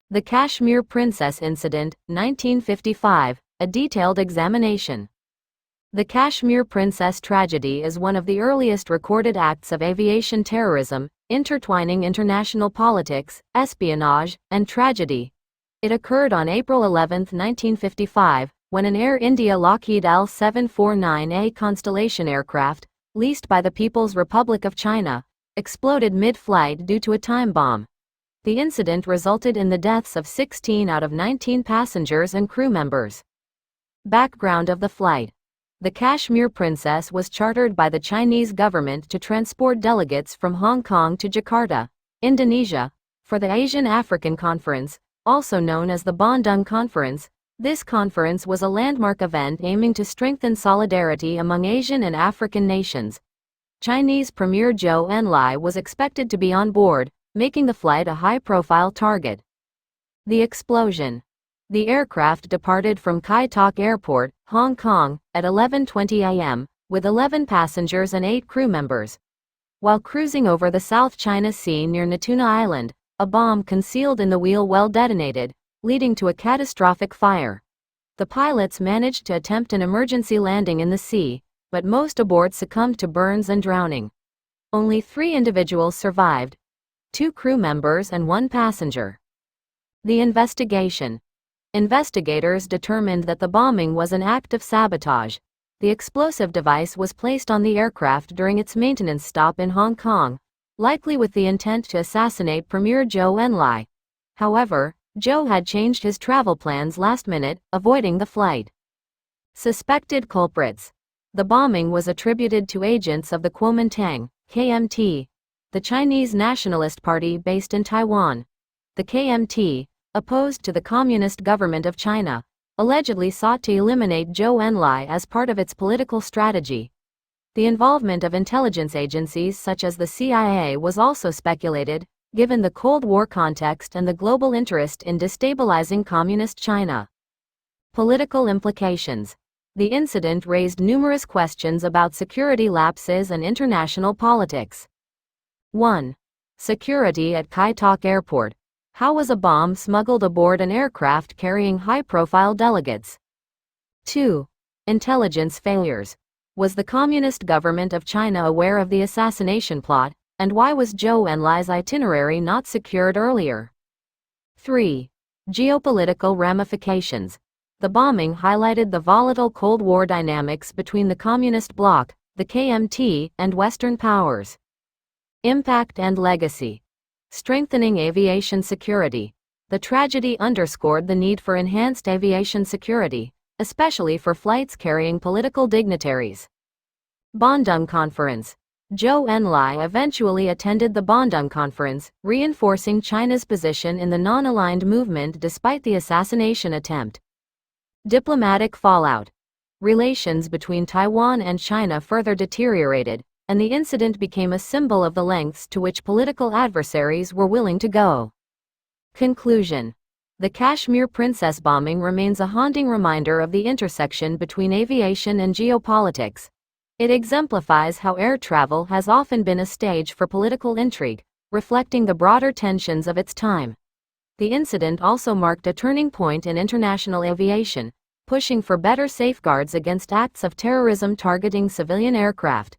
The Kashmir Princess Incident, 1955, a detailed examination. The Kashmir Princess tragedy is one of the earliest recorded acts of aviation terrorism, intertwining international politics, espionage, and tragedy. It occurred on April 11, 1955, when an Air India Lockheed L-749A Constellation aircraft, leased by the People's Republic of China, exploded mid-flight due to a time bomb. The incident resulted in the deaths of 16 out of 19 passengers and crew members. Background of the flight. The Kashmir Princess was chartered by the Chinese government to transport delegates from Hong Kong to Jakarta, Indonesia, for the Asian-African Conference, also known as the Bandung Conference. This conference was a landmark event aiming to strengthen solidarity among Asian and African nations. Chinese Premier Zhou Enlai was expected to be on board, making the flight a high-profile target. The explosion. The aircraft departed from Kai Tak Airport, Hong Kong, at 11:20 a.m., with 11 passengers and 8 crew members. While cruising over the South China Sea near Natuna Island, a bomb concealed in the wheel well detonated, leading to a catastrophic fire. The pilots managed to attempt an emergency landing in the sea, but most aboard succumbed to burns and drowning. Only 3 individuals survived: 2 crew members and 1 passenger. The investigation. Investigators determined that the bombing was an act of sabotage. The explosive device was placed on the aircraft during its maintenance stop in Hong Kong, likely with the intent to assassinate Premier Zhou Enlai. However, Zhou had changed his travel plans last minute, avoiding the flight. Suspected culprits. The bombing was attributed to agents of the Kuomintang, KMT, the Chinese Nationalist Party based in Taiwan. The KMT, opposed to the Communist government of China, allegedly sought to eliminate Zhou Enlai as part of its political strategy. The involvement of intelligence agencies such as the CIA was also speculated, given the Cold War context and the global interest in destabilizing Communist China. Political implications. The incident raised numerous questions about security lapses and international politics. 1. Security at Kai Tak Airport. How was a bomb smuggled aboard an aircraft carrying high-profile delegates? 2. Intelligence failures. Was the Communist government of China aware of the assassination plot, and why was Zhou Enlai's itinerary not secured earlier? 3. Geopolitical ramifications. The bombing highlighted the volatile Cold War dynamics between the Communist bloc, the KMT, and Western powers. Impact and legacy. Strengthening aviation security. The tragedy underscored the need for enhanced aviation security, especially for flights carrying political dignitaries. Bandung Conference. Zhou Enlai eventually attended the Bandung Conference, reinforcing China's position in the non-aligned movement despite the assassination attempt. Diplomatic fallout. Relations between Taiwan and China further deteriorated, and the incident became a symbol of the lengths to which political adversaries were willing to go. Conclusion. The Kashmir Princess bombing remains a haunting reminder of the intersection between aviation and geopolitics. It exemplifies how air travel has often been a stage for political intrigue, reflecting the broader tensions of its time. The incident also marked a turning point in international aviation, pushing for better safeguards against acts of terrorism targeting civilian aircraft.